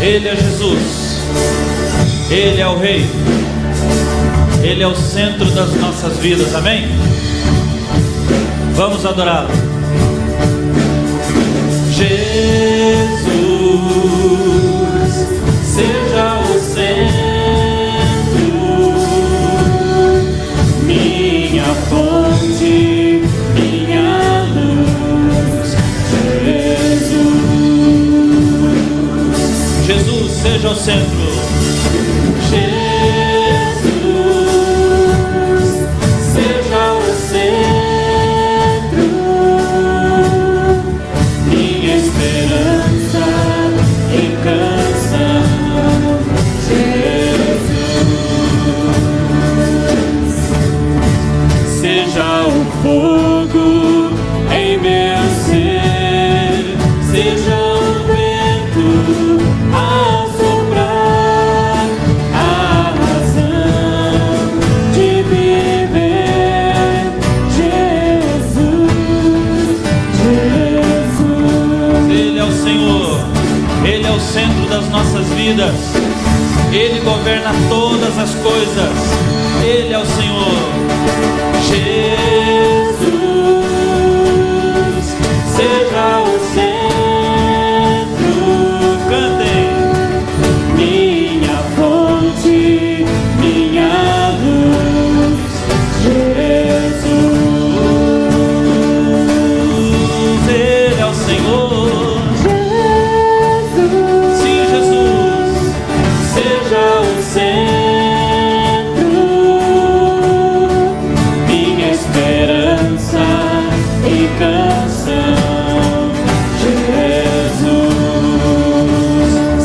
Ele é Jesus, Ele é o Rei, Ele é o centro das nossas vidas, amém? Vamos adorá-lo. Jesus, seja o centro, minha fonte, minha luz. Jesus, seja o centro. Fogo em meu ser, seja o vento a soprar, a razão de viver. Jesus, Jesus. Ele é o Senhor, Ele é o centro das nossas vidas, Ele governa todas as coisas, Ele é o Senhor. Jesus, seja o centro, cantem, minha fonte, minha luz. Jesus, Ele é o Senhor. Jesus, Sim, Jesus, seja o centro.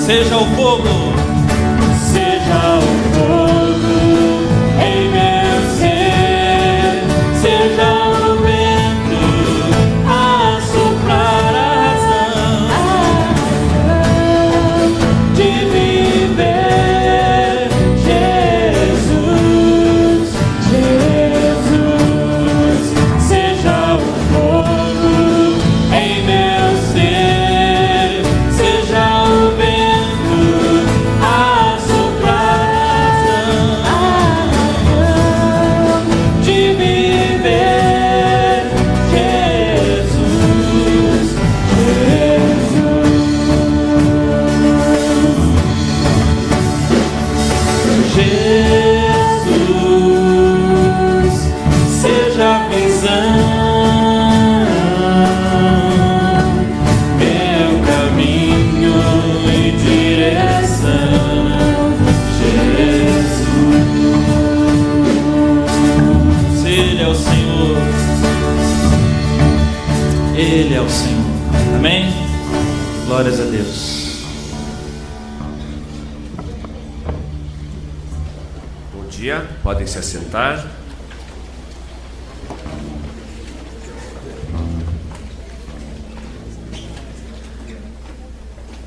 seja o fogo, seja o fogo em meu ser, seja o vento a soprar, a razão de viver. Jesus, Jesus, seja o fogo em meu ser, seja o vento a soprar, a razão de viver. Jesus, Jesus, seja a visão, meu caminho e direção. Jesus, Ele é o Senhor, Ele é o Senhor, amém? Glórias a Deus. Bom dia, podem se assentar.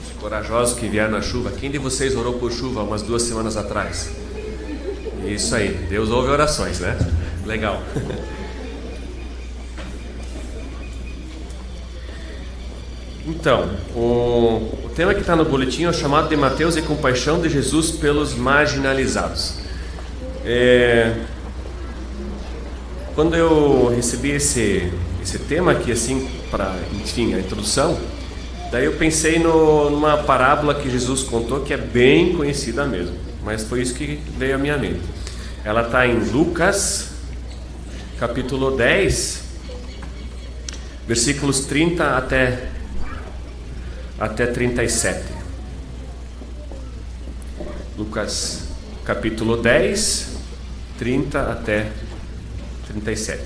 Os corajosos que vieram na chuva. Quem de vocês orou por chuva umas 2 semanas atrás? Isso aí, Deus ouve orações, né? Legal. Então, o tema que está no boletim é o chamado de Mateus e compaixão de Jesus pelos marginalizados. Quando eu recebi esse tema aqui, assim, para, enfim, a introdução, daí eu pensei numa parábola que Jesus contou, que é bem conhecida mesmo, mas foi isso que veio à minha mente. Ela está em Lucas, capítulo 10, versículos 30 até 37. Lucas, capítulo 10, 30 até 37.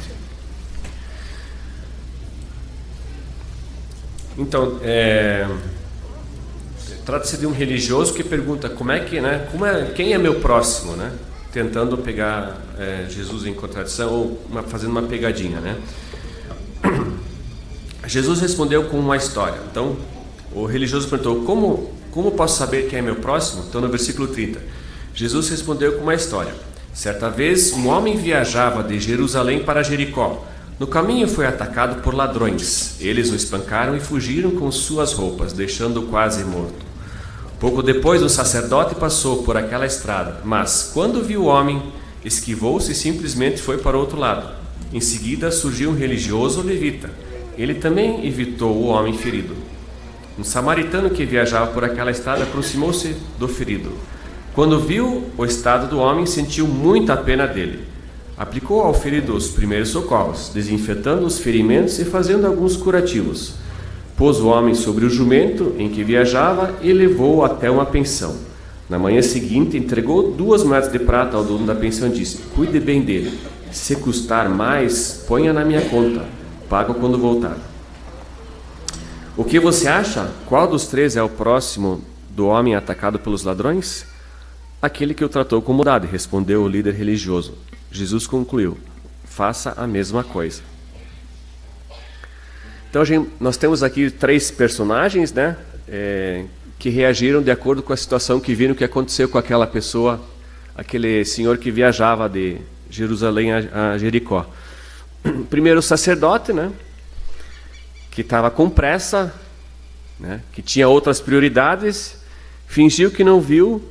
Então, trata-se de um religioso que pergunta quem é meu próximo, né? Tentando pegar Jesus em contradição ou fazendo uma pegadinha, né? Jesus respondeu com uma história. Então, o religioso perguntou: como posso saber quem é meu próximo? Então, no versículo 30, Jesus respondeu com uma história. Certa vez, um homem viajava de Jerusalém para Jericó. No caminho foi atacado por ladrões. Eles o espancaram e fugiram com suas roupas, deixando-o quase morto. Pouco depois, um sacerdote passou por aquela estrada, mas, quando viu o homem, esquivou-se e simplesmente foi para o outro lado. Em seguida, surgiu um religioso levita. Ele também evitou o homem ferido. Um samaritano que viajava por aquela estrada aproximou-se do ferido. Quando viu o estado do homem, sentiu muita pena dele. Aplicou ao ferido os primeiros socorros, desinfetando os ferimentos e fazendo alguns curativos. Pôs o homem sobre o jumento em que viajava e levou-o até uma pensão. Na manhã seguinte, entregou 2 moedas de prata ao dono da pensão e disse: cuide bem dele. Se custar mais, ponha na minha conta. Pago quando voltar. O que você acha? Qual dos 3 é o próximo do homem atacado pelos ladrões? Aquele que o tratou com bondade, respondeu o líder religioso. Jesus concluiu: faça a mesma coisa. Então, nós temos aqui 3 personagens, né, que reagiram de acordo com a situação que viram que aconteceu com aquela pessoa, aquele senhor que viajava de Jerusalém a Jericó. Primeiro o sacerdote, né, que estava com pressa, né, que tinha outras prioridades, fingiu que não viu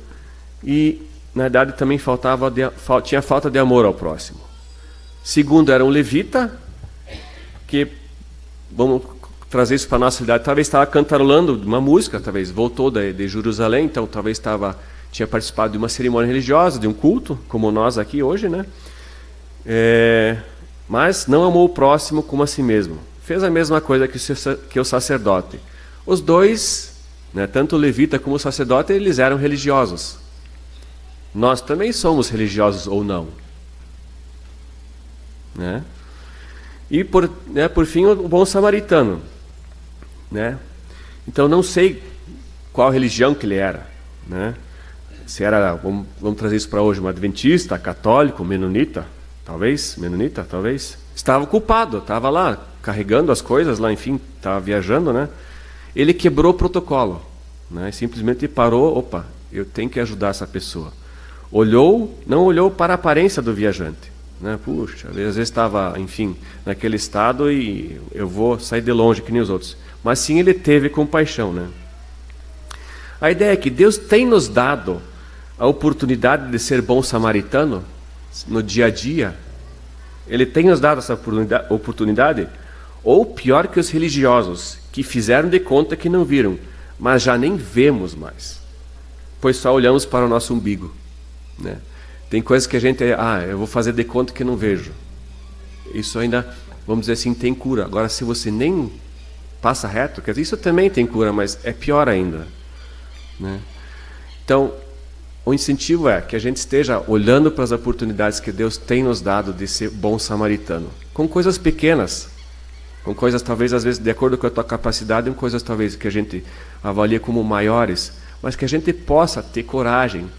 e, na verdade, também tinha falta de amor ao próximo. Segundo, era um levita, que, vamos trazer isso para a nossa realidade, talvez estava cantarolando uma música, talvez voltou de Jerusalém, então talvez tinha participado de uma cerimônia religiosa, de um culto, como nós aqui hoje, né? Mas não amou o próximo como a si mesmo. Fez a mesma coisa que o sacerdote. Os 2, né, tanto o levita como o sacerdote, eles eram religiosos. Nós também somos religiosos ou não, né? E por fim, o bom samaritano, né? Então não sei qual religião que ele era, né? Se era, vamos trazer isso para hoje, um adventista, católico, menonita, talvez, estava culpado, estava lá carregando as coisas, lá, enfim, estava viajando, né? Ele quebrou o protocolo, né? Simplesmente parou, opa, eu tenho que ajudar essa pessoa. Não olhou para a aparência do viajante, né? Puxa, às vezes estava, enfim, naquele estado e eu vou sair de longe que nem os outros. Mas sim, ele teve compaixão, né? A ideia é que Deus tem nos dado a oportunidade de ser bom samaritano no dia a dia. Ele tem nos dado essa oportunidade, ou pior que os religiosos, que fizeram de conta que não viram, mas já nem vemos mais, pois só olhamos para o nosso umbigo, né? Tem coisas que a gente, eu vou fazer de conta que não vejo. Isso ainda, vamos dizer assim, tem cura. Agora, se você nem passa reto, quer dizer, isso também tem cura, mas é pior ainda, né? Então, o incentivo é que a gente esteja olhando para as oportunidades que Deus tem nos dado de ser bom samaritano, com coisas pequenas, com coisas talvez às vezes de acordo com a tua capacidade, com coisas talvez que a gente avalia como maiores, mas que a gente possa ter coragem,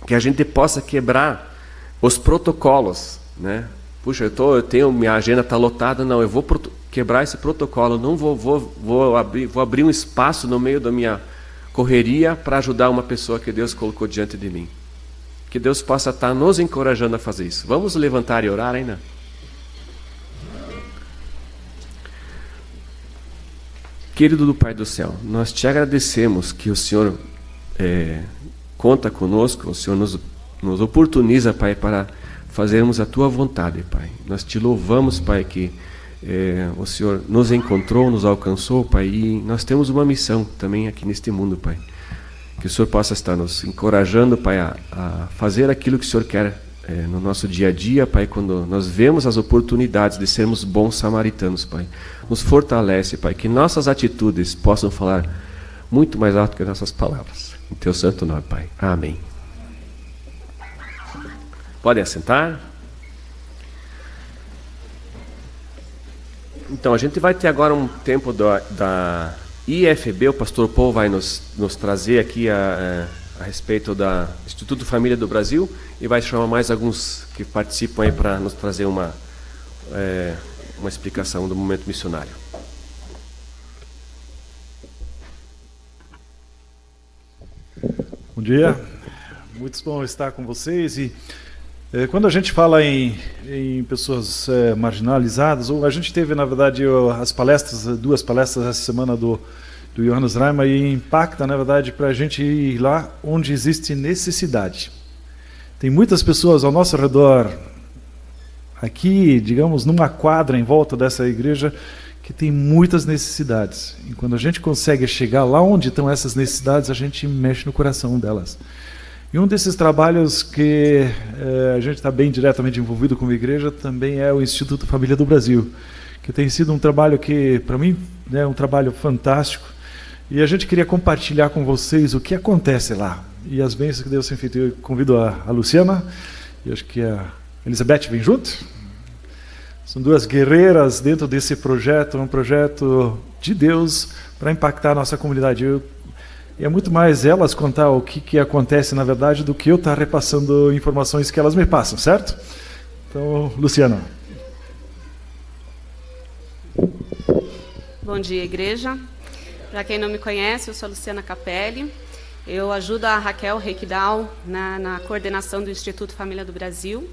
que a gente possa quebrar os protocolos, né? Puxa, minha agenda está lotada, não, eu vou quebrar esse protocolo, não vou abrir um espaço no meio da minha correria para ajudar uma pessoa que Deus colocou diante de mim. Que Deus possa estar nos encorajando a fazer isso. Vamos levantar e orar ainda? Querido do Pai do céu, nós te agradecemos que o Senhor conta conosco, o Senhor nos oportuniza, Pai, para fazermos a Tua vontade, Pai. Nós te louvamos, Pai, que o Senhor nos encontrou, nos alcançou, Pai, e nós temos uma missão também aqui neste mundo, Pai. Que o Senhor possa estar nos encorajando, Pai, a fazer aquilo que o Senhor quer no nosso dia a dia, Pai, quando nós vemos as oportunidades de sermos bons samaritanos, Pai. Nos fortalece, Pai, que nossas atitudes possam falar muito mais alto que nossas palavras. Em Teu santo nome, Pai. Amém. Podem assentar. Então, a gente vai ter agora um tempo da IFB, o pastor Paul vai nos trazer aqui a respeito do Instituto Família do Brasil e vai chamar mais alguns que participam aí para nos trazer uma explicação do momento missionário. Bom dia, muito bom estar com vocês. E quando a gente fala em pessoas marginalizadas, ou a gente teve, na verdade, duas palestras essa semana do do Johannes Reimer e impacta, na verdade, para a gente ir lá onde existe necessidade. Tem muitas pessoas ao nosso redor, aqui, digamos, numa quadra em volta dessa igreja, que tem muitas necessidades. E quando a gente consegue chegar lá onde estão essas necessidades, a gente mexe no coração delas. E um desses trabalhos que a gente está bem diretamente envolvido com a igreja também é o Instituto Família do Brasil, que tem sido um trabalho que, para mim, é um trabalho fantástico. E a gente queria compartilhar com vocês o que acontece lá e as bênçãos que Deus tem feito. Eu convido a Luciana, e acho que a Elizabeth vem junto. São duas guerreiras dentro desse projeto, um projeto de Deus para impactar a nossa comunidade. E é muito mais elas contar o que acontece na verdade do que eu estar repassando informações que elas me passam, certo? Então, Luciana. Bom dia, igreja. Para quem não me conhece, eu sou a Luciana Capelli. Eu ajudo a Raquel Reikdal na coordenação do Instituto Família do Brasil.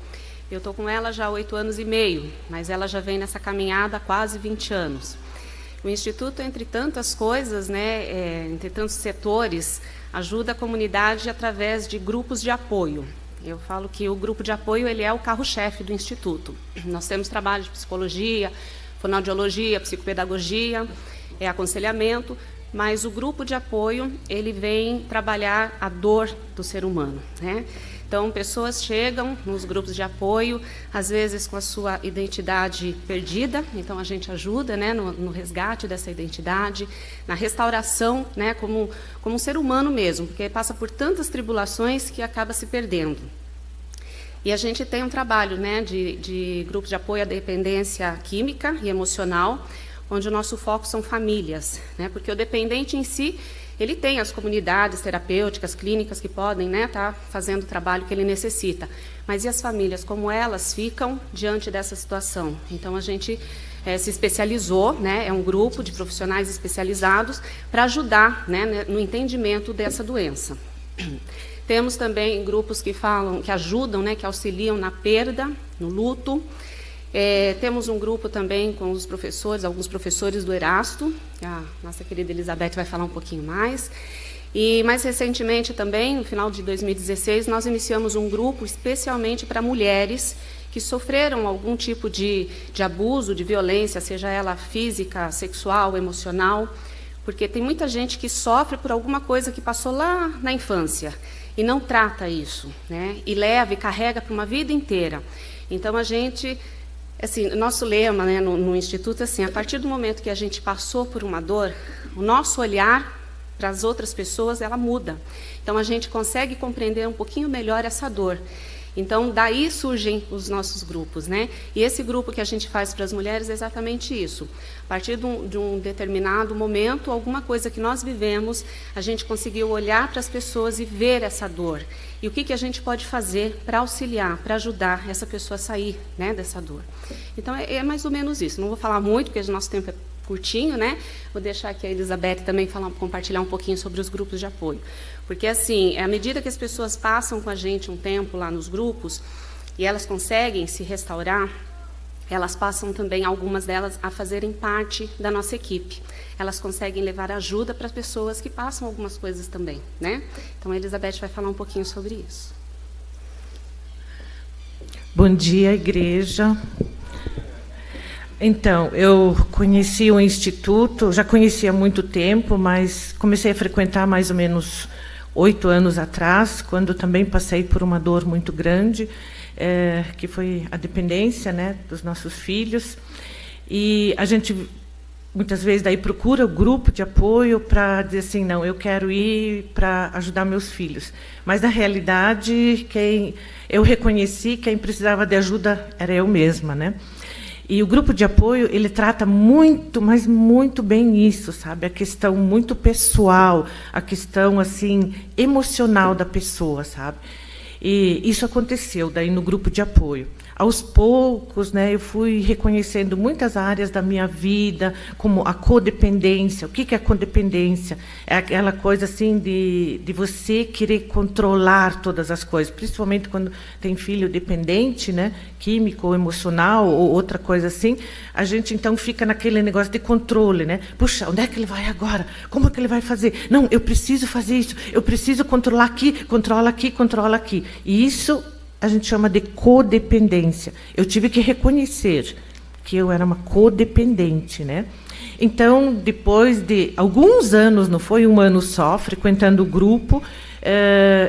Eu estou com ela já há 8 anos e meio, mas ela já vem nessa caminhada há quase 20 anos. O Instituto, entre tantas coisas, entre tantos setores, ajuda a comunidade através de grupos de apoio. Eu falo que o grupo de apoio ele é o carro-chefe do Instituto. Nós temos trabalho de psicologia, fonoaudiologia, psicopedagogia, aconselhamento, mas o grupo de apoio ele vem trabalhar a dor do ser humano, né? Então, pessoas chegam nos grupos de apoio, às vezes com a sua identidade perdida, então a gente ajuda, né, no resgate dessa identidade, na restauração, né, como um ser humano mesmo, porque passa por tantas tribulações que acaba se perdendo. E a gente tem um trabalho, né, de grupos de apoio à dependência química e emocional, onde o nosso foco são famílias, né, porque o dependente em si, ele tem as comunidades terapêuticas, clínicas que podem, né, tá fazendo o trabalho que ele necessita. Mas e as famílias, como elas ficam diante dessa situação? Então, a gente se especializou, né, é um grupo de profissionais especializados para ajudar, né, no entendimento dessa doença. Temos também grupos que ajudam, né, que auxiliam na perda, no luto. Temos um grupo também com os professores, alguns professores do Erasto, que a nossa querida Elizabeth vai falar um pouquinho mais. E mais recentemente também, no final de 2016, nós iniciamos um grupo especialmente para mulheres que sofreram algum tipo de abuso, de violência, seja ela física, sexual, emocional, porque tem muita gente que sofre por alguma coisa que passou lá na infância e não trata isso, né? E leva e carrega para uma vida inteira. Então, a gente... Assim, nosso lema, né, no Instituto, assim, a partir do momento que a gente passou por uma dor, o nosso olhar para as outras pessoas, ela muda. Então, a gente consegue compreender um pouquinho melhor essa dor. Então, daí surgem os nossos grupos, né? E esse grupo que a gente faz para as mulheres é exatamente isso. A partir de um determinado momento, alguma coisa que nós vivemos, a gente conseguiu olhar para as pessoas e ver essa dor. E o que a gente pode fazer para auxiliar, para ajudar essa pessoa a sair, né, dessa dor. Então, é mais ou menos isso. Não vou falar muito, porque o nosso tempo é curtinho, né? Vou deixar aqui a Elizabeth também compartilhar um pouquinho sobre os grupos de apoio. Porque, assim, à medida que as pessoas passam com a gente um tempo lá nos grupos, e elas conseguem se restaurar, elas passam também, algumas delas, a fazerem parte da nossa equipe. Elas conseguem levar ajuda para as pessoas que passam algumas coisas também, né? Então, a Elizabeth vai falar um pouquinho sobre isso. Bom dia, igreja. Então, eu conheci o Instituto, já conhecia há muito tempo, mas comecei a frequentar mais ou menos 8 anos atrás, quando também passei por uma dor muito grande, que foi a dependência, né, dos nossos filhos. E a gente, muitas vezes, daí procura o grupo de apoio para dizer assim, não, eu quero ir para ajudar meus filhos. Mas, na realidade, eu reconheci quem precisava de ajuda era eu mesma, né? E o grupo de apoio, ele trata muito, mas muito bem isso, sabe? A questão muito pessoal, a questão, assim, emocional da pessoa, sabe? E isso aconteceu daí no grupo de apoio. Aos poucos, né, eu fui reconhecendo muitas áreas da minha vida, como a codependência. O que é a codependência? É aquela coisa assim de você querer controlar todas as coisas, principalmente quando tem filho dependente, né, químico ou emocional, ou outra coisa assim. A gente, então, fica naquele negócio de controle, né? Puxa, onde é que ele vai agora? Como é que ele vai fazer? Não, eu preciso fazer isso, eu preciso controlar aqui, controla aqui, controla aqui. E isso a gente chama de codependência. Eu tive que reconhecer que eu era uma codependente, né? Então, depois de alguns anos, não foi um ano só, frequentando o grupo,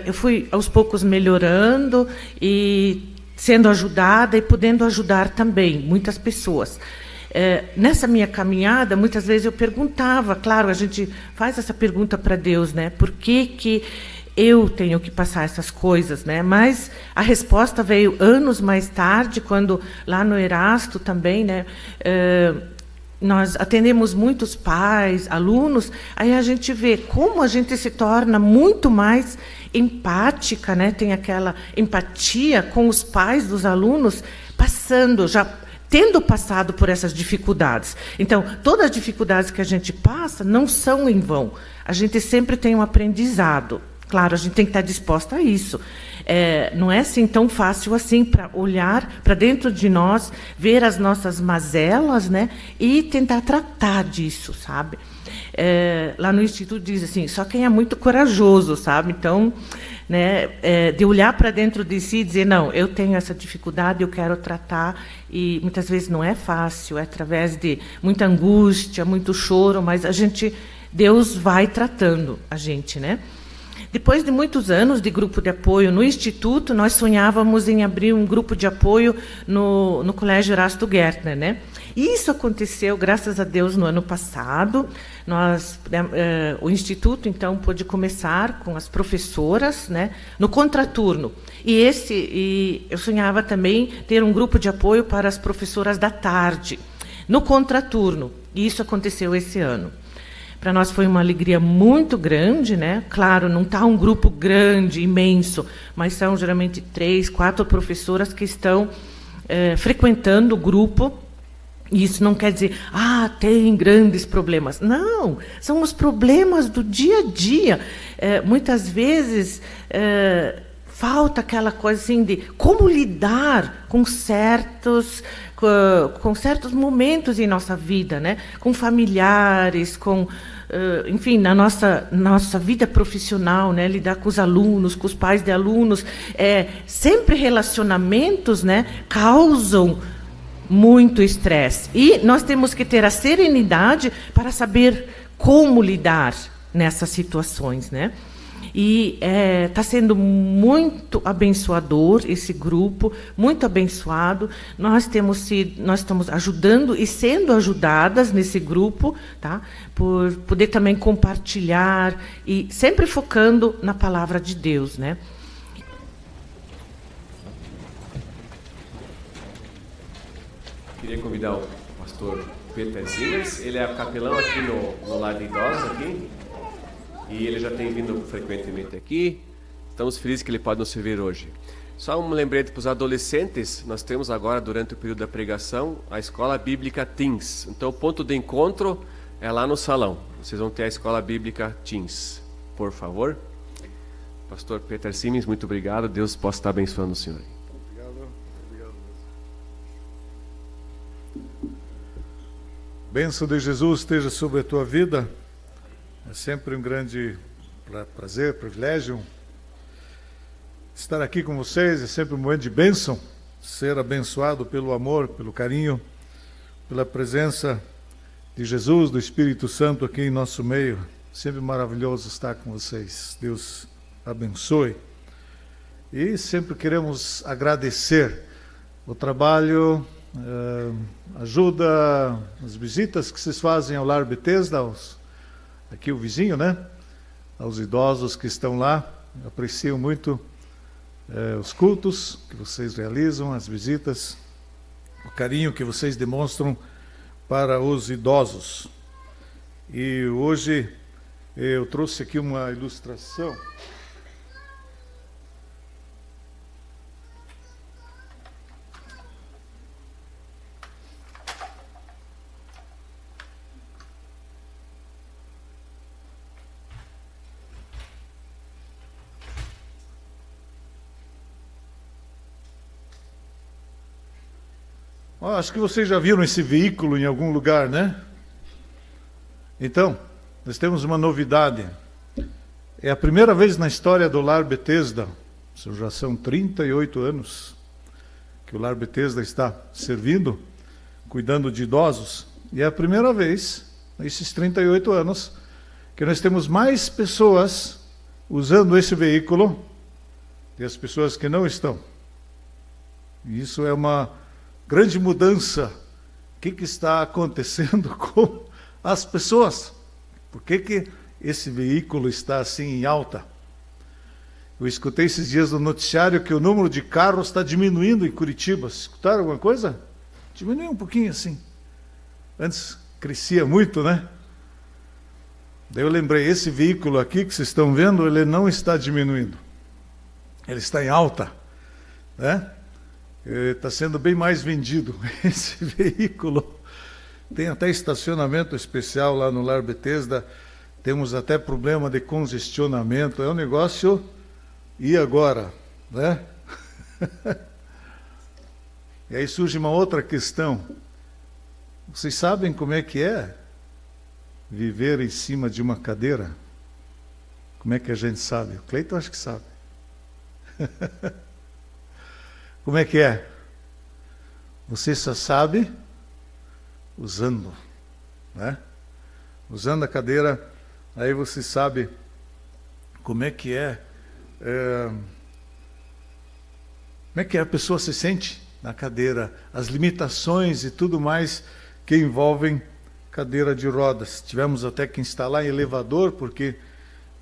eu fui aos poucos melhorando e sendo ajudada e podendo ajudar também muitas pessoas. Nessa minha caminhada, muitas vezes eu perguntava, claro, a gente faz essa pergunta para Deus, né? Por que eu tenho que passar essas coisas, né? Mas a resposta veio anos mais tarde, quando lá no Erasto também, né? Nós atendemos muitos pais, alunos, aí a gente vê como a gente se torna muito mais empática, né? Tem aquela empatia com os pais dos alunos, tendo passado por essas dificuldades. Então, todas as dificuldades que a gente passa não são em vão. A gente sempre tem um aprendizado. Claro, a gente tem que estar disposta a isso. Não é assim tão fácil assim para olhar para dentro de nós, ver as nossas mazelas, né, e tentar tratar disso, sabe? Lá no Instituto diz assim, só quem é muito corajoso, sabe? Então, né, de olhar para dentro de si e dizer, não, eu tenho essa dificuldade, eu quero tratar, e muitas vezes não é fácil, é através de muita angústia, muito choro, mas Deus vai tratando a gente, né? Depois de muitos anos de grupo de apoio no Instituto, nós sonhávamos em abrir um grupo de apoio no Colégio Erasto Gärtner, né? E isso aconteceu, graças a Deus, no ano passado. O Instituto, então, pôde começar com as professoras, né, no contraturno. E eu sonhava também ter um grupo de apoio para as professoras da tarde, no contraturno. E isso aconteceu esse ano. Para nós foi uma alegria muito grande, né? Claro, não está um grupo grande, imenso, mas são geralmente 3, 4 professoras que estão frequentando o grupo. E isso não quer dizer, tem grandes problemas. Não, são os problemas do dia a dia. Muitas vezes falta aquela coisa assim de como lidar com certos momentos em nossa vida, né? Com familiares, enfim, na nossa vida profissional, né? Lidar com os alunos, com os pais de alunos. Sempre relacionamentos, né, causam muito estresse. E nós temos que ter a serenidade para saber como lidar nessas situações, né? E está sendo muito abençoador esse grupo, muito abençoado. Nós estamos ajudando e sendo ajudadas nesse grupo, tá? Por poder também compartilhar e sempre focando na palavra de Deus, né? Queria convidar o pastor Peter Zimers, ele é capelão aqui no Lar de Idosos aqui. E ele já tem vindo frequentemente aqui. Estamos felizes que ele pode nos servir hoje. Só um lembrete para os adolescentes. Nós temos agora, durante o período da pregação, a Escola Bíblica Teens. Então, o ponto de encontro é lá no salão. Vocês vão ter a Escola Bíblica Teens. Por favor. Pastor Peter Simins, muito obrigado. Deus possa estar abençoando o senhor. Obrigado. Bênção de Jesus esteja sobre a tua vida. É sempre um grande prazer, privilégio estar aqui com vocês. É sempre um momento de bênção, ser abençoado pelo amor, pelo carinho, pela presença de Jesus, do Espírito Santo aqui em nosso meio. Sempre maravilhoso estar com vocês. Deus abençoe. E sempre queremos agradecer o trabalho, ajuda, as visitas que vocês fazem ao Lar Bethesda, aqui o vizinho, né? Aos idosos que estão lá. Eu aprecio muito os cultos que vocês realizam, as visitas, o carinho que vocês demonstram para os idosos. E hoje eu trouxe aqui uma ilustração Acho que vocês já viram esse veículo em algum lugar, né? Então, nós temos uma novidade. É a primeira vez na história do Lar Bethesda, já são 38 anos que o Lar Bethesda está servindo, cuidando de idosos, e é a primeira vez, nesses 38 anos, que nós temos mais pessoas usando esse veículo e as pessoas que não estão. E isso é uma grande mudança. O que está acontecendo com as pessoas? Por que esse veículo está assim em alta? Eu escutei esses dias no noticiário que o número de carros está diminuindo em Curitiba. Escutaram alguma coisa? Diminuiu um pouquinho assim. Antes crescia muito, né? Daí eu lembrei, esse veículo aqui que vocês estão vendo, ele não está diminuindo. Ele está em alta, né? Está sendo bem mais vendido. Esse veículo tem até estacionamento especial lá no Lar Bethesda. Temos até problema de congestionamento. É um negócio... E agora? Né? E aí surge uma outra questão. Vocês sabem como é que é viver em cima de uma cadeira? Como é que a gente sabe? O Cleiton acho que sabe. Como é que é? Você só sabe usando, né? Usando a cadeira, aí você sabe como é que como é que a pessoa se sente na cadeira, as limitações e tudo mais que envolvem cadeira de rodas. Tivemos até que instalar em elevador, porque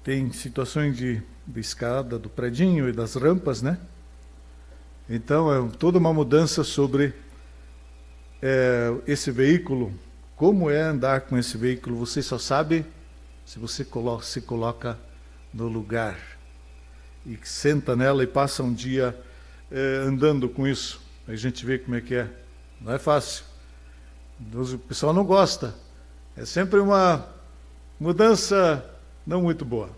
tem situações de escada do predinho e das rampas, né? Então, é toda uma mudança sobre esse veículo. Como é andar com esse veículo? Você só sabe se você se coloca no lugar e senta nela e passa um dia andando com isso. Aí a gente vê como é que é. Não é fácil. O pessoal não gosta. É sempre uma mudança não muito boa.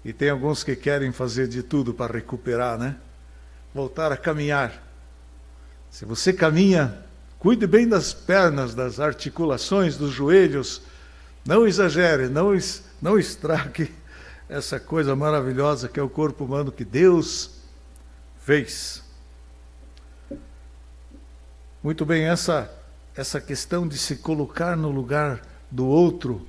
E tem alguns que querem fazer de tudo para recuperar, né? Voltar a caminhar. Se você caminha, cuide bem das pernas, das articulações, dos joelhos. Não exagere, não estrague essa coisa maravilhosa que é o corpo humano que Deus fez. Muito bem, essa questão de se colocar no lugar do outro.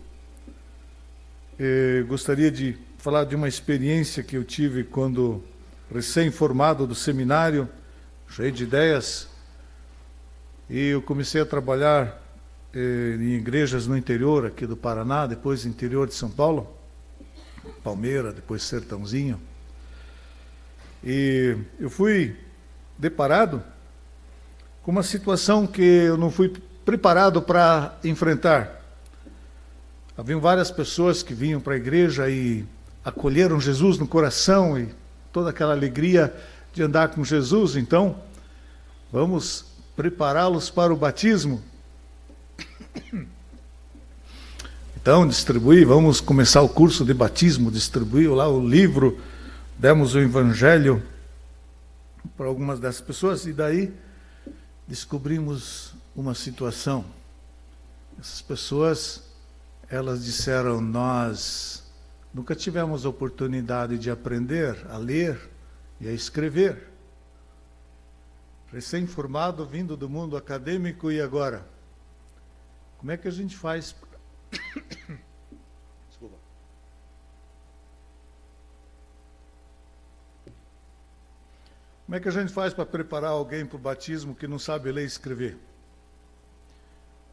Gostaria de falar de uma experiência que eu tive quando recém-formado do seminário, cheio de ideias, e eu comecei a trabalhar em igrejas no interior aqui do Paraná, depois no interior de São Paulo, Palmeira, depois Sertãozinho, e eu fui deparado com uma situação que eu não fui preparado para enfrentar. Haviam várias pessoas que vinham para a igreja e acolheram Jesus no coração e toda aquela alegria de andar com Jesus. Então, vamos prepará-los para o batismo. Então, vamos começar o curso de batismo, distribuiu lá o livro, demos o evangelho para algumas dessas pessoas e daí descobrimos uma situação. Essas pessoas, elas disseram, nós nunca tivemos oportunidade de aprender a ler e a escrever. Recém-formado, vindo do mundo acadêmico, e agora? Como é que a gente faz? Desculpa. Como é que a gente faz para preparar alguém para o batismo que não sabe ler e escrever?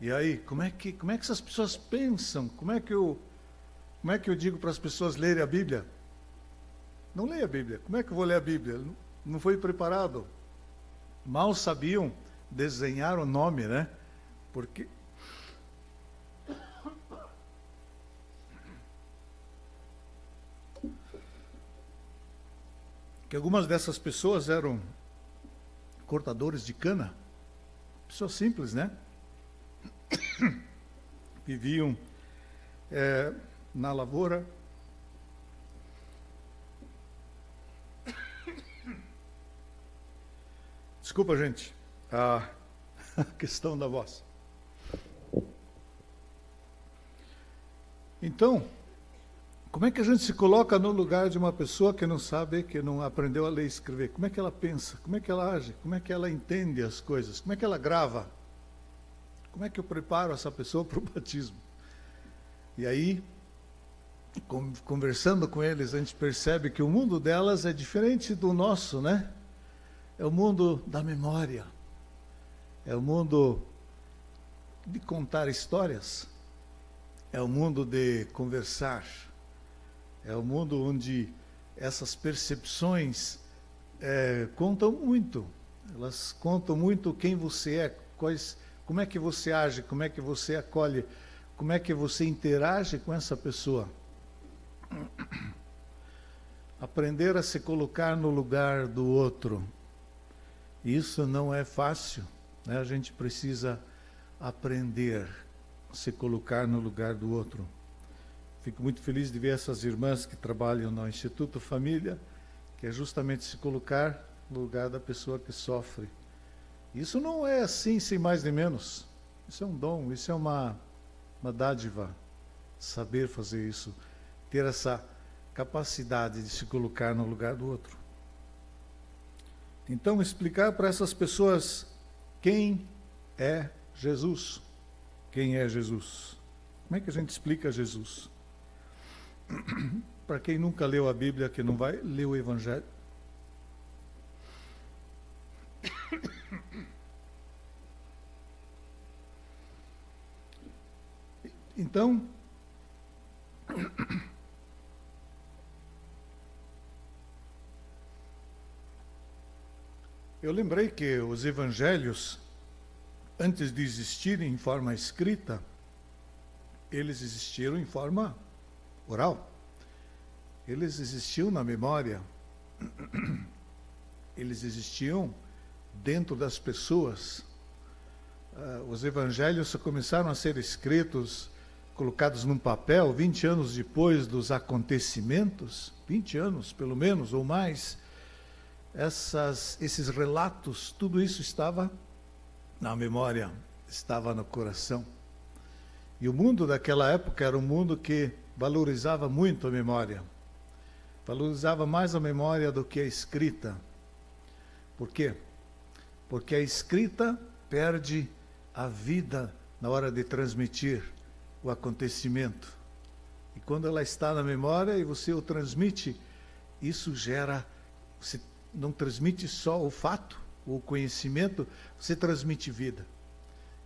E aí, como é que essas pessoas pensam? Como é que eu digo para as pessoas lerem a Bíblia? Não leia a Bíblia. Como é que eu vou ler a Bíblia? Não foi preparado. Mal sabiam desenhar o nome, né? Porque algumas dessas pessoas eram cortadores de cana, pessoas simples, né? Viviam na lavoura. Desculpa, gente. a questão da voz. Então, como é que a gente se coloca no lugar de uma pessoa que não sabe, que não aprendeu a ler e escrever? Como é que ela pensa? Como é que ela age? Como é que ela entende as coisas? Como é que ela grava? Como é que eu preparo essa pessoa para o batismo? E aí, conversando com eles, a gente percebe que o mundo delas é diferente do nosso, né? É o mundo da memória. É o mundo de contar histórias. É o mundo de conversar. É o mundo onde essas percepções contam muito. Elas contam muito quem você é, como é que você age, como é que você acolhe, como é que você interage com essa pessoa. Aprender a se colocar no lugar do outro. Isso não é fácil, né? A gente precisa aprender a se colocar no lugar do outro. Fico muito feliz de ver essas irmãs que trabalham no Instituto Família, que é justamente se colocar no lugar da pessoa que sofre. Isso não é assim, sem mais nem menos. Isso é um dom, isso é uma dádiva. Saber fazer isso, ter essa capacidade de se colocar no lugar do outro. Então, explicar para essas pessoas quem é Jesus. Quem é Jesus? Como é que a gente explica Jesus? Para quem nunca leu a Bíblia, que não vai ler o Evangelho. Então, eu lembrei que os Evangelhos, antes de existirem em forma escrita, eles existiram em forma oral. Eles existiam na memória. Eles existiam dentro das pessoas. Os evangelhos só começaram a ser escritos, colocados num papel, 20 anos depois dos acontecimentos, 20 anos pelo menos, ou mais. Esses relatos, tudo isso estava na memória, estava no coração. E o mundo daquela época era um mundo que valorizava muito a memória. Valorizava mais a memória do que a escrita. Por quê? Porque a escrita perde a vida na hora de transmitir o acontecimento. E quando ela está na memória e você o transmite, isso gera... Você não transmite só o fato, o conhecimento, você transmite vida.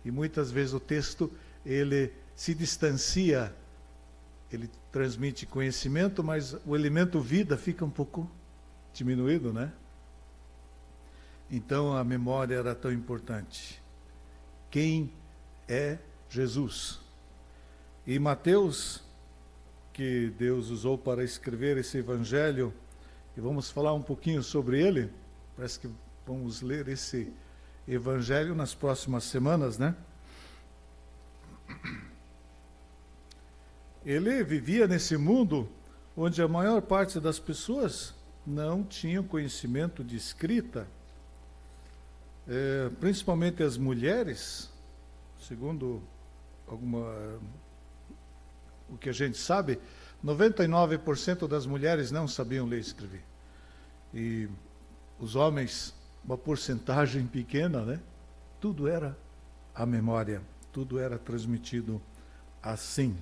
E muitas vezes o texto, ele se distancia, ele transmite conhecimento, mas o elemento vida fica um pouco diminuído, né? Então a memória era tão importante. Quem é Jesus? E Mateus, que Deus usou para escrever esse evangelho, e vamos falar um pouquinho sobre ele, parece que vamos ler esse evangelho nas próximas semanas, né? Ele vivia nesse mundo onde a maior parte das pessoas não tinham conhecimento de escrita, principalmente as mulheres, segundo o que a gente sabe, 99% das mulheres não sabiam ler e escrever. E os homens, uma porcentagem pequena, né? Tudo era a memória, tudo era transmitido assim.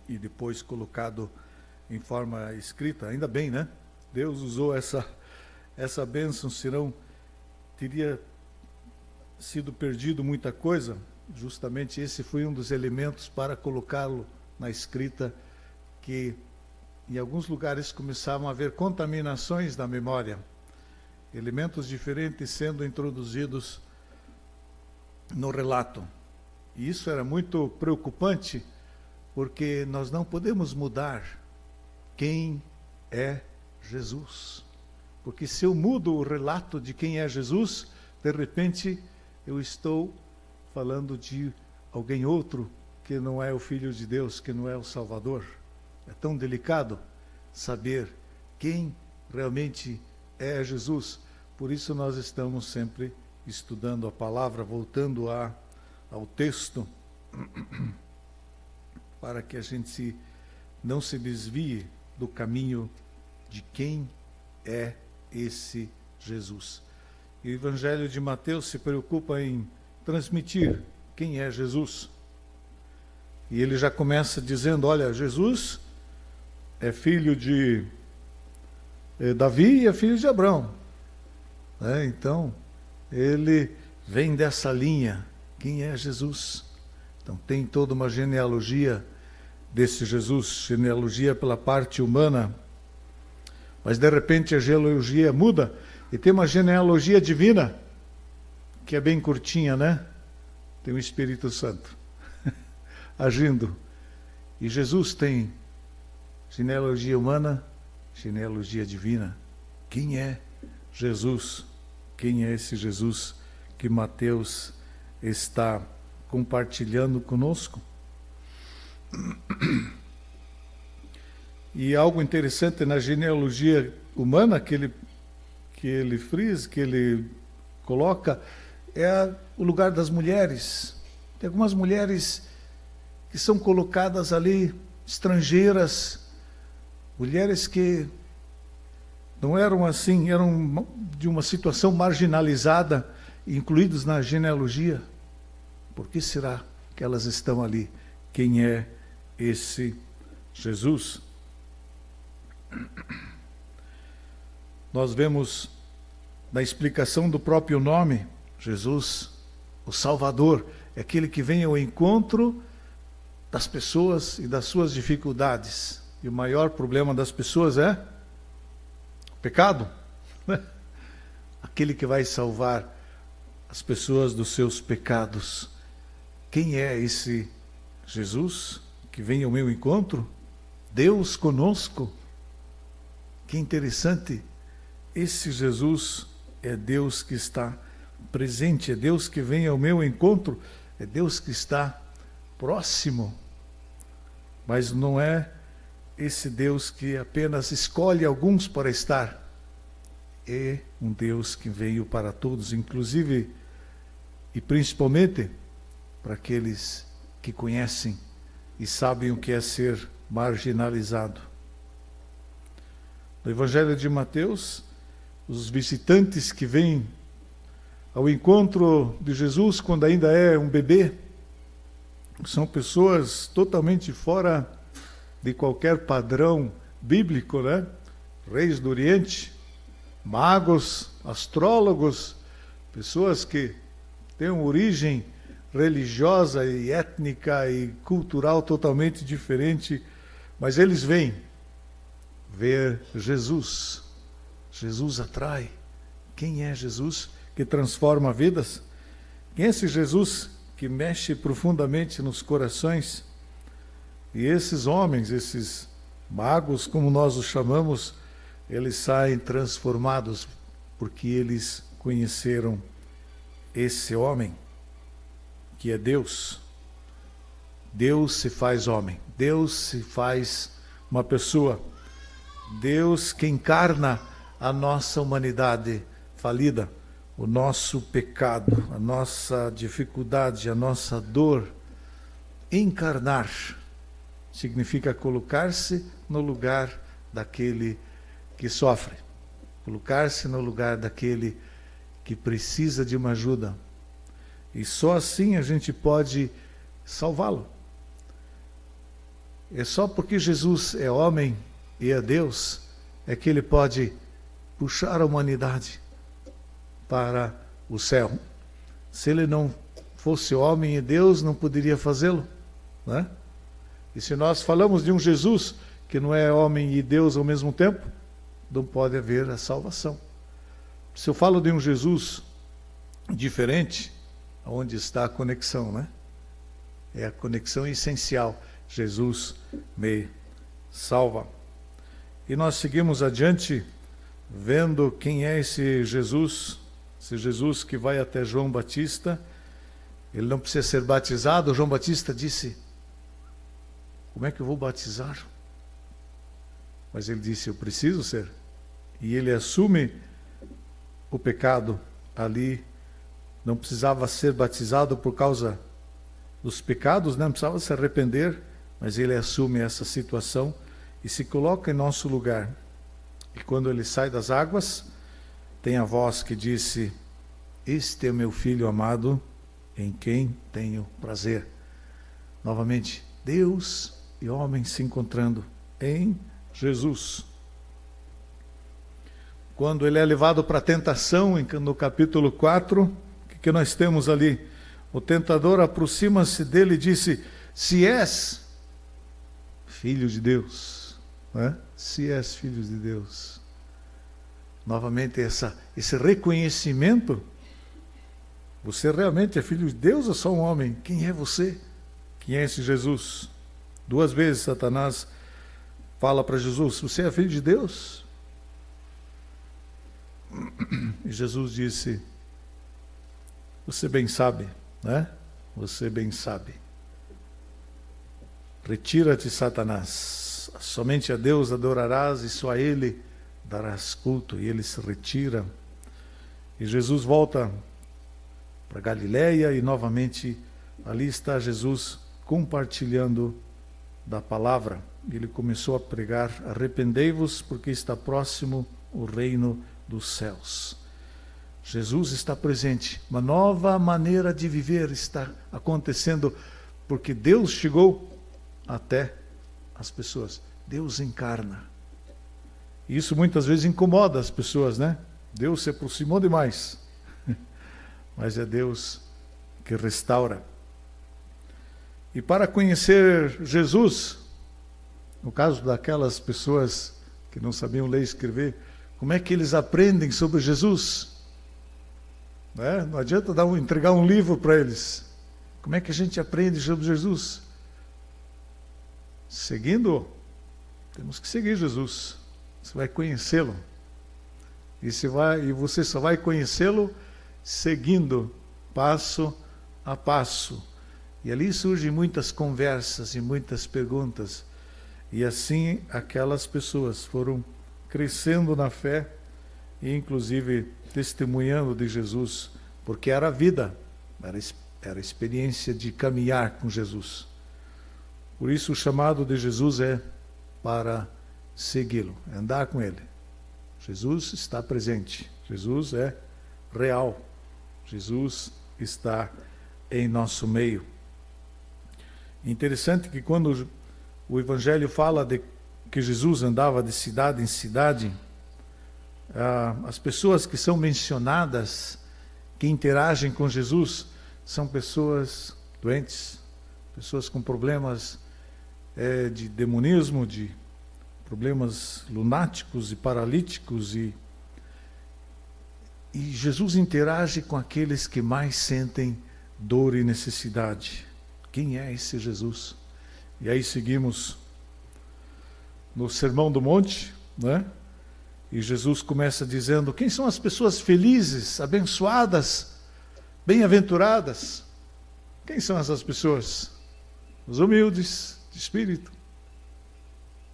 E depois colocado em forma escrita. Ainda bem, né? Deus usou essa bênção, senão teria sido perdido muita coisa. Justamente esse foi um dos elementos para colocá-lo na escrita, que em alguns lugares começavam a haver contaminações da memória, elementos diferentes sendo introduzidos no relato. E isso era muito preocupante, porque nós não podemos mudar quem é Jesus. Porque se eu mudo o relato de quem é Jesus, de repente eu estou falando de alguém outro que não é o Filho de Deus, que não é o Salvador. É tão delicado saber quem realmente é Jesus. Por isso nós estamos sempre estudando a palavra, voltando ao texto, para que a gente não se desvie do caminho de quem é esse Jesus. E o Evangelho de Mateus se preocupa em transmitir quem é Jesus. E ele já começa dizendo, olha, Jesus é filho de Davi e é filho de Abraão. Então, ele vem dessa linha. Quem é Jesus? Então, tem toda uma genealogia desse Jesus, genealogia pela parte humana. Mas, de repente, a genealogia muda e tem uma genealogia divina, que é bem curtinha, né? Tem o Espírito Santo agindo. E Jesus tem genealogia humana, genealogia divina. Quem é Jesus? Quem é esse Jesus que Mateus está compartilhando conosco? E algo interessante na genealogia humana que ele frisa, que ele coloca, é o lugar das mulheres. Tem algumas mulheres que são colocadas ali, estrangeiras, mulheres que não eram assim, eram de uma situação marginalizada, incluídas na genealogia. Por que será que elas estão ali? Quem é esse Jesus? Nós vemos na explicação do próprio nome, Jesus, o Salvador, é aquele que vem ao encontro das pessoas e das suas dificuldades. E o maior problema das pessoas é o pecado. Aquele que vai salvar as pessoas dos seus pecados. Quem é esse Jesus que vem ao meu encontro? Deus conosco. Que interessante. Esse Jesus é Deus que está presente, é Deus que vem ao meu encontro, é Deus que está próximo. Mas não é esse Deus que apenas escolhe alguns para estar. É um Deus que veio para todos, inclusive e principalmente para aqueles que conhecem e sabem o que é ser marginalizado. No Evangelho de Mateus, os visitantes que vêm ao encontro de Jesus quando ainda é um bebê, são pessoas totalmente fora de qualquer padrão bíblico, né? Reis do Oriente, magos, astrólogos, pessoas que têm uma origem religiosa e étnica e cultural totalmente diferente, mas eles vêm ver Jesus. Jesus atrai. Quem é Jesus que transforma vidas? Quem é esse Jesus que mexe profundamente nos corações? E esses homens, esses magos, como nós os chamamos, eles saem transformados porque eles conheceram esse homem, que é Deus. Deus se faz homem, Deus se faz uma pessoa, Deus que encarna a nossa humanidade falida, o nosso pecado, a nossa dificuldade, a nossa dor. Encarnar significa colocar-se no lugar daquele que sofre, colocar-se no lugar daquele que precisa de uma ajuda. E só assim a gente pode salvá-lo. É só porque Jesus é homem e é Deus é que ele pode puxar a humanidade para o céu. Se ele não fosse homem e Deus, não poderia fazê-lo, né? E se nós falamos de um Jesus que não é homem e Deus ao mesmo tempo, não pode haver a salvação. Se eu falo de um Jesus diferente, onde está a conexão, né? É a conexão essencial. Jesus me salva. E nós seguimos adiante, vendo quem é esse Jesus que vai até João Batista. Ele não precisa ser batizado. João Batista disse: como é que eu vou batizar? Mas ele disse: eu preciso ser. E ele assume o pecado ali não precisava ser batizado por causa dos pecados, não precisava se arrepender, mas ele assume essa situação e se coloca em nosso lugar. E quando ele sai das águas, tem a voz que disse: este é o meu filho amado, em quem tenho prazer. Novamente, Deus e homem se encontrando em Jesus. Quando ele é levado para a tentação, no capítulo 4, o que nós temos ali? O tentador aproxima-se dele e disse: se és filho de Deus, né? Se és filho de Deus. Novamente esse reconhecimento: você realmente é filho de Deus ou só um homem? Quem é você? Quem é esse Jesus? 2 vezes Satanás fala para Jesus: você é filho de Deus? E Jesus disse: você bem sabe, né? Você bem sabe. Retira-te, Satanás. Somente a Deus adorarás e só a Ele darás culto. E ele se retira. E Jesus volta para Galiléia e novamente ali está Jesus compartilhando da palavra. Ele começou a pregar: arrependei-vos, porque está próximo o reino dos céus. Jesus está presente. Uma nova maneira de viver está acontecendo, porque Deus chegou até as pessoas. Deus encarna. E isso muitas vezes incomoda as pessoas, né? Deus se aproximou demais. Mas é Deus que restaura. E para conhecer Jesus, no caso daquelas pessoas que não sabiam ler e escrever, como é que eles aprendem sobre Jesus? Né? Não adianta entregar um livro para eles. Como é que a gente aprende sobre Jesus? Seguindo. Temos que seguir Jesus. Você vai conhecê-lo. E você só vai conhecê-lo seguindo, passo a passo. E ali surgem muitas conversas e muitas perguntas. E assim aquelas pessoas foram crescendo na fé e inclusive testemunhando de Jesus, porque era a vida, era a experiência de caminhar com Jesus. Por isso o chamado de Jesus é para segui-lo, andar com Ele. Jesus está presente, Jesus é real, Jesus está em nosso meio. Interessante que quando o Evangelho fala de que Jesus andava de cidade em cidade, as pessoas que são mencionadas, que interagem com Jesus, são pessoas doentes, pessoas com problemas de demonismo, de problemas lunáticos e paralíticos, e Jesus interage com aqueles que mais sentem dor e necessidade. Quem é esse Jesus? E aí seguimos no Sermão do Monte, né? E Jesus começa dizendo: quem são as pessoas felizes, abençoadas, bem-aventuradas? Quem são essas pessoas? Os humildes de espírito.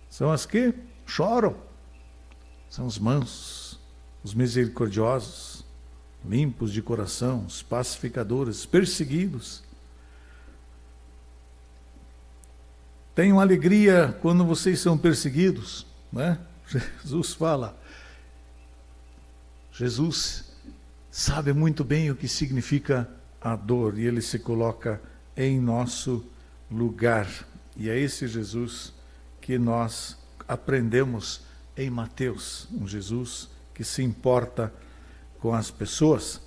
São as que choram. São os mansos, os misericordiosos, limpos de coração, os pacificadores, perseguidos. Tenham alegria quando vocês são perseguidos, né? Jesus fala. Jesus sabe muito bem o que significa a dor e ele se coloca em nosso lugar. E é esse Jesus que nós aprendemos em Mateus, um Jesus que se importa com as pessoas.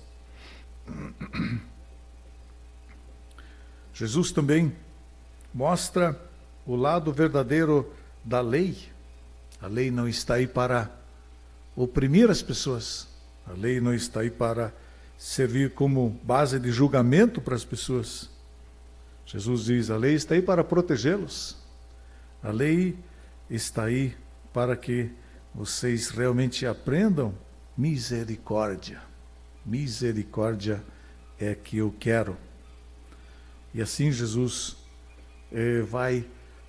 Jesus também mostra o lado verdadeiro da lei. A lei não está aí para oprimir as pessoas. A lei não está aí para servir como base de julgamento para as pessoas. Jesus diz: a lei está aí para protegê-los. A lei está aí para que vocês realmente aprendam misericórdia. Misericórdia é que eu quero. E assim Jesus vai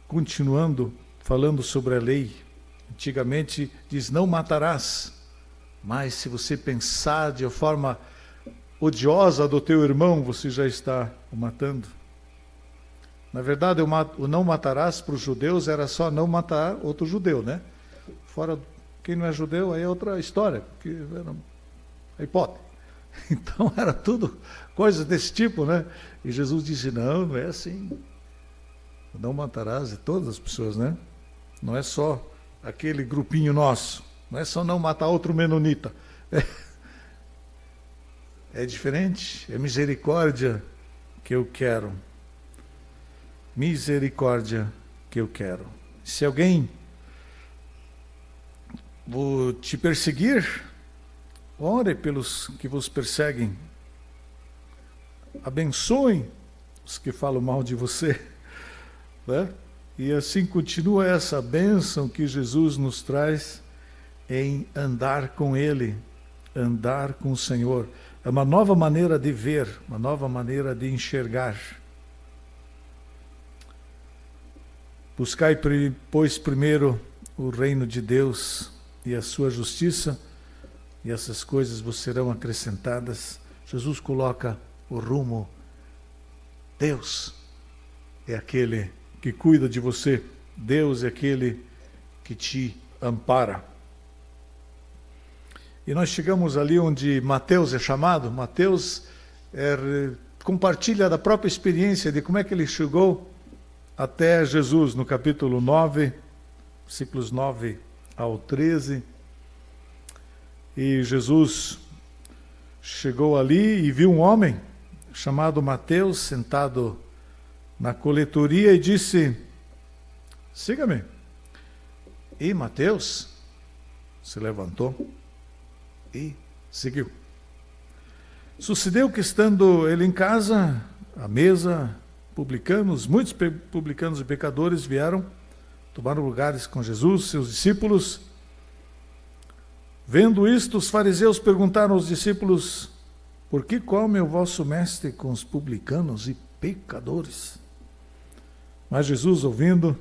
continuando falando sobre a lei. Antigamente diz: não matarás. Mas se você pensar de forma odiosa do teu irmão, você já está o matando. Na verdade, o não matarás para os judeus era só não matar outro judeu, né? Fora quem não é judeu, aí é outra história, porque era a hipótese. Então era tudo coisas desse tipo, né? E Jesus disse, não é assim. Não matarás de todas as pessoas, né? Não é só aquele grupinho nosso. Não é só não matar outro menonita. É diferente. É misericórdia que eu quero. Misericórdia que eu quero. Se alguém vou te perseguir, ore pelos que vos perseguem. Abençoem os que falam mal de você. Né? E assim continua essa bênção que Jesus nos traz em andar com Ele, andar com o Senhor. É uma nova maneira de ver, uma nova maneira de enxergar. Buscai, pois, primeiro o reino de Deus e a sua justiça, e essas coisas vos serão acrescentadas. Jesus coloca o rumo. Deus é aquele que cuida de você. Deus é aquele que te ampara. E nós chegamos ali onde Mateus é chamado. Mateus compartilha da própria experiência de como é que ele chegou até Jesus, no capítulo 9, versículos 9 ao 13. E Jesus chegou ali e viu um homem chamado Mateus sentado na coletoria e disse, siga-me. E Mateus se levantou e seguiu. Sucedeu que, estando ele em casa, à mesa, muitos publicanos e pecadores vieram, tomaram lugares com Jesus, seus discípulos. Vendo isto, os fariseus perguntaram aos discípulos, por que come o vosso mestre com os publicanos e pecadores? Mas Jesus, ouvindo,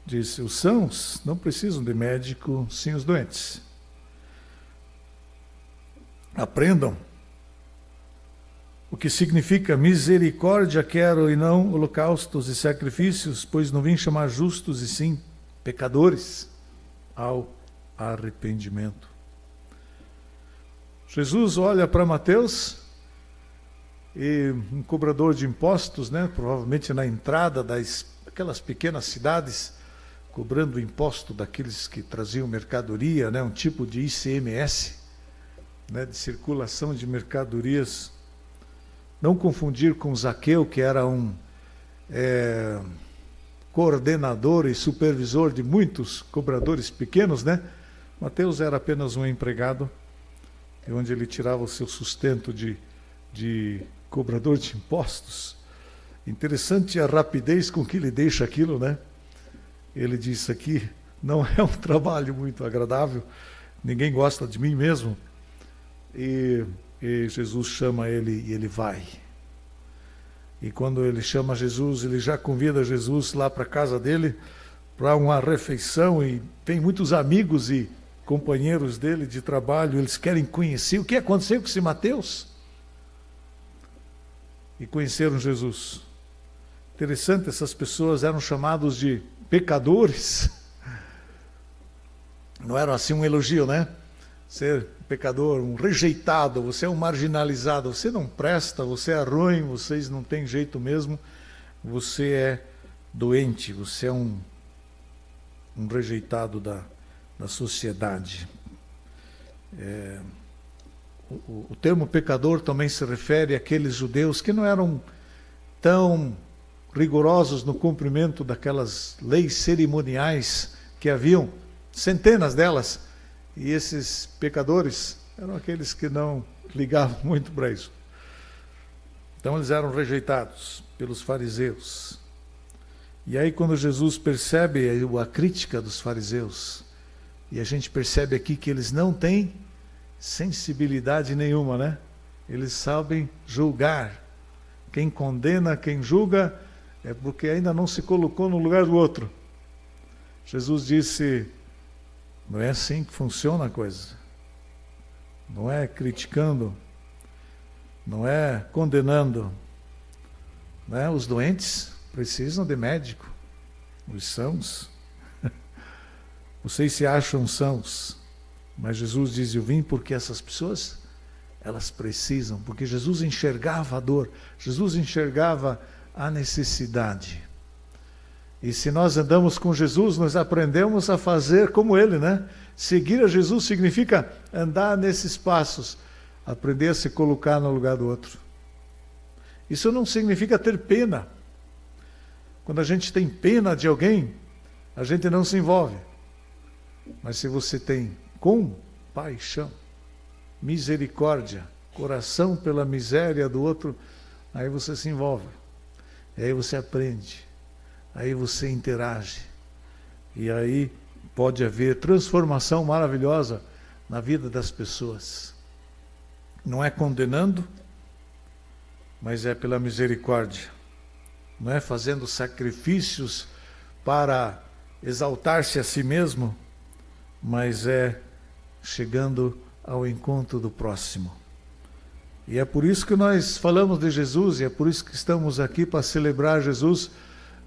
disse, os sãos não precisam de médico, sim os doentes. Aprendam o que significa misericórdia quero e não holocaustos e sacrifícios, pois não vim chamar justos e sim pecadores ao arrependimento. Jesus olha para Mateus e um cobrador de impostos, né, provavelmente na entrada daquelas pequenas cidades, cobrando o imposto daqueles que traziam mercadoria, né, um tipo de ICMS, né, de circulação de mercadorias. Não confundir com Zaqueu, que era um coordenador e supervisor de muitos cobradores pequenos, né? Mateus era apenas um empregado, onde ele tirava o seu sustento de cobrador de impostos. Interessante a rapidez com que ele deixa aquilo, né? Ele diz aqui, não é um trabalho muito agradável, ninguém gosta de mim mesmo. E Jesus chama ele e ele vai. E quando ele chama Jesus, ele já convida Jesus lá para a casa dele, para uma refeição, e tem muitos amigos e companheiros dele de trabalho, eles querem conhecer o que aconteceu com esse Mateus. E conheceram Jesus. Interessante, essas pessoas eram chamados de pecadores. Não era assim um elogio, né? Ser pecador, um rejeitado, você é um marginalizado, você não presta, você é ruim, vocês não têm jeito mesmo, você é doente, você é um rejeitado da sociedade. O termo pecador também se refere àqueles judeus que não eram tão rigorosos no cumprimento daquelas leis cerimoniais que haviam, centenas delas, e esses pecadores eram aqueles que não ligavam muito para isso. Então eles eram rejeitados pelos fariseus. E aí quando Jesus percebe a crítica dos fariseus, e a gente percebe aqui que eles não têm sensibilidade nenhuma, né? Eles sabem julgar. Quem condena, quem julga, é porque ainda não se colocou no lugar do outro. Jesus disse, não é assim que funciona a coisa. Não é criticando. não é condenando. Né? Os doentes precisam de médico, os sãos. Vocês se acham sãos, mas Jesus diz: eu vim porque essas pessoas, elas precisam, porque Jesus enxergava a dor, Jesus enxergava a necessidade. E se nós andamos com Jesus, nós aprendemos a fazer como Ele, né? Seguir a Jesus significa andar nesses passos, aprender a se colocar no lugar do outro. Isso não significa ter pena. Quando a gente tem pena de alguém, a gente não se envolve. Mas se você tem compaixão, misericórdia, coração pela miséria do outro, aí você se envolve. E aí você aprende. Aí você interage. E aí pode haver transformação maravilhosa na vida das pessoas. Não é condenando, mas é pela misericórdia. Não é fazendo sacrifícios para exaltar-se a si mesmo, mas é chegando ao encontro do próximo. E é por isso que nós falamos de Jesus, e é por isso que estamos aqui para celebrar Jesus,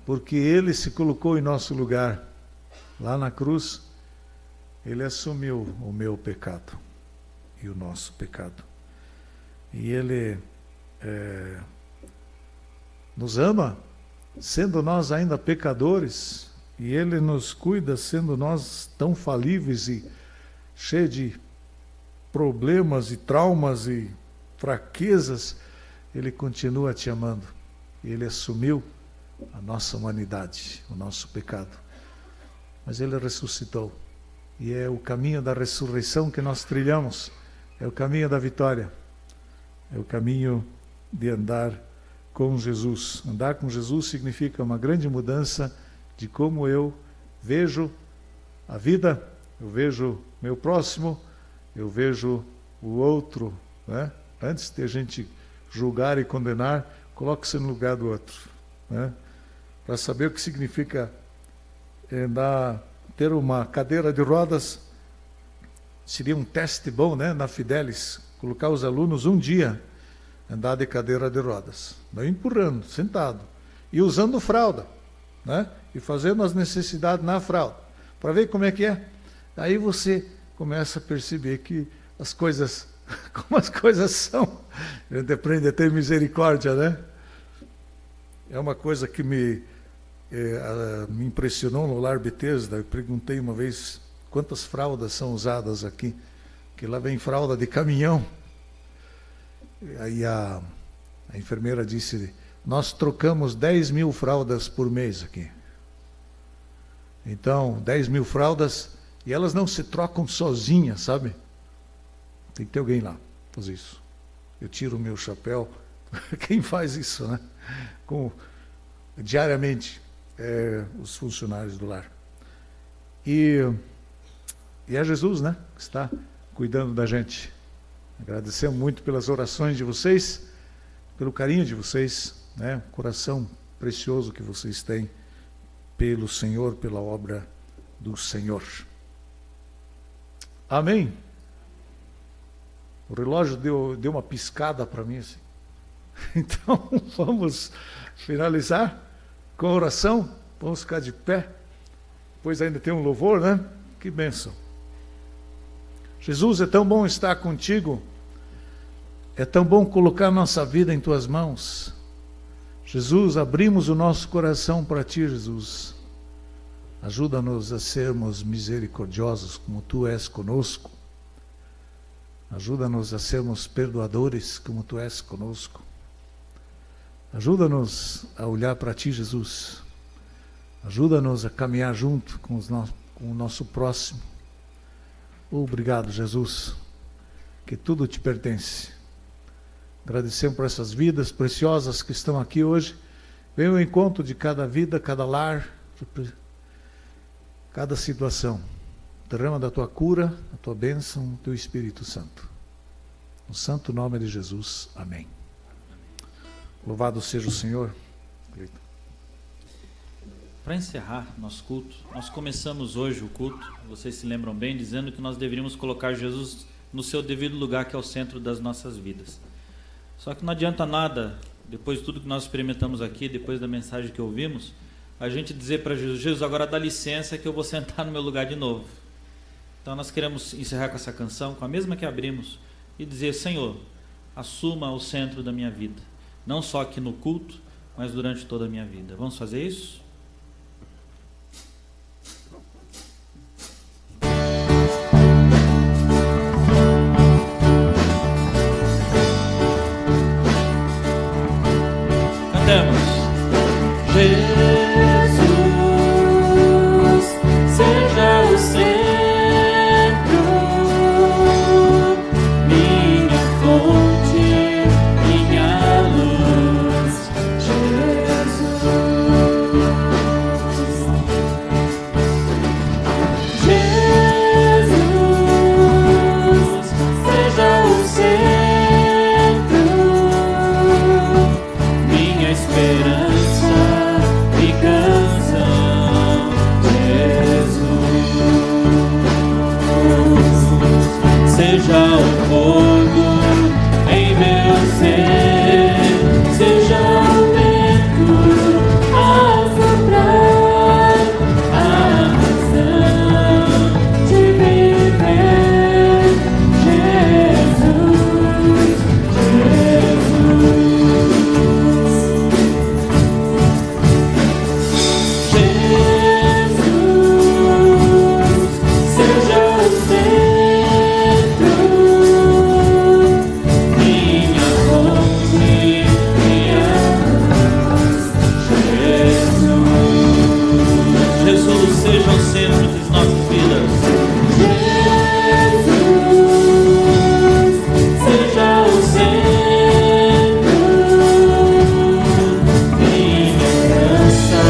porque Ele se colocou em nosso lugar. Lá na cruz, Ele assumiu o meu pecado e o nosso pecado. E Ele nos ama, sendo nós ainda pecadores, e Ele nos cuida, sendo nós tão falíveis e cheios de problemas e traumas e fraquezas. Ele continua te amando. Ele assumiu a nossa humanidade, o nosso pecado. Mas Ele ressuscitou. E é o caminho da ressurreição que nós trilhamos. É o caminho da vitória. É o caminho de andar com Jesus. Andar com Jesus significa uma grande mudança de como eu vejo a vida, eu vejo meu próximo, eu vejo o outro, né? Antes de a gente julgar e condenar, coloque-se no lugar do outro, né? Para saber o que significa ter uma cadeira de rodas. Seria um teste bom, né, na Fidelis, colocar os alunos um dia andar de cadeira de rodas, não empurrando, sentado, e usando fralda, né, e fazendo as necessidades na fralda, para ver como é que é. Aí você começa a perceber que as coisas, como as coisas são, a gente aprende a ter misericórdia, né? É uma coisa que me impressionou no Lar Betesda. Eu perguntei uma vez quantas fraldas são usadas aqui, que lá vem fralda de caminhão. Aí a enfermeira disse: nós trocamos 10.000 fraldas por mês aqui. Então, 10.000 fraldas, e elas não se trocam sozinhas, sabe? Tem que ter alguém lá fazer isso. Eu tiro o meu chapéu. Quem faz isso, né? Diariamente, os funcionários do lar. E é Jesus, né, que está cuidando da gente. Agradecemos muito pelas orações de vocês, pelo carinho de vocês, né, o coração precioso que vocês têm pelo Senhor, pela obra do Senhor. Amém? O relógio deu uma piscada para mim assim. Então, vamos finalizar com a oração. Vamos ficar de pé. Depois ainda tem um louvor, né? Que bênção. Jesus, é tão bom estar contigo. É tão bom colocar nossa vida em tuas mãos. Jesus, abrimos o nosso coração para ti, Jesus. Ajuda-nos a sermos misericordiosos como tu és conosco. Ajuda-nos a sermos perdoadores como tu és conosco. Ajuda-nos a olhar para ti, Jesus. Ajuda-nos a caminhar junto com o nosso próximo. Obrigado, Jesus, que tudo te pertence. Agradecemos por essas vidas preciosas que estão aqui hoje. Venha ao encontro de cada vida, cada lar, cada situação. Derrama da tua cura, a tua bênção, o teu Espírito Santo. No santo nome de Jesus. Amém. Louvado seja o Senhor. Para encerrar nosso culto, nós começamos hoje o culto, vocês se lembram bem, dizendo que nós deveríamos colocar Jesus no seu devido lugar, que é o centro das nossas vidas. Só que não adianta nada, depois de tudo que nós experimentamos aqui, depois da mensagem que ouvimos, a gente dizer para Jesus: Jesus, agora dá licença que eu vou sentar no meu lugar de novo. Então nós queremos encerrar com essa canção, com a mesma que abrimos, e dizer: Senhor, assuma o centro da minha vida, não só aqui no culto, mas durante toda a minha vida. Vamos fazer isso? Cantemos. Jesus, seja o centro, minha fonte, minha luz. Jesus, seja o centro, minha esperança e canção. Jesus, seja o fogo em meu ser, seja o vento a soprar, a razão de viver. Jesus, seja o centro, minha fonte, minha luz. Jesus seja o centro das nossas vidas. Jesus, seja o centro, minha dança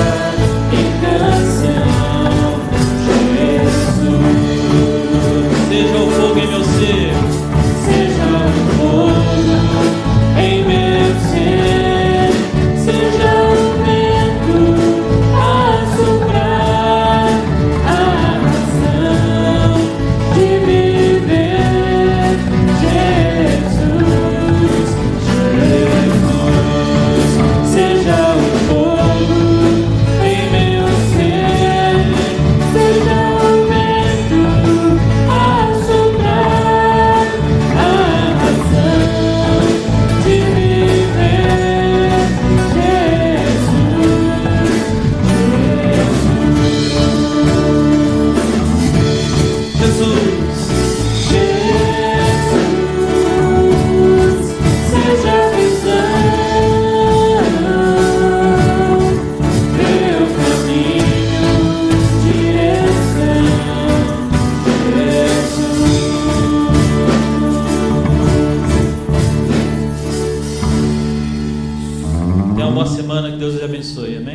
e canção. Jesus, Seja o fogo em meu ser. seja o fogo em meu ser, seja o vento a soprar, a razão de viver. Jesus, Jesus, seja o fogo em meu ser, seja o vento a soprar, a razão de viver. Jesus, Jesus, seja a visão, meu caminho, direção. tenha uma boa semana, que Deus os abençoe. Amém.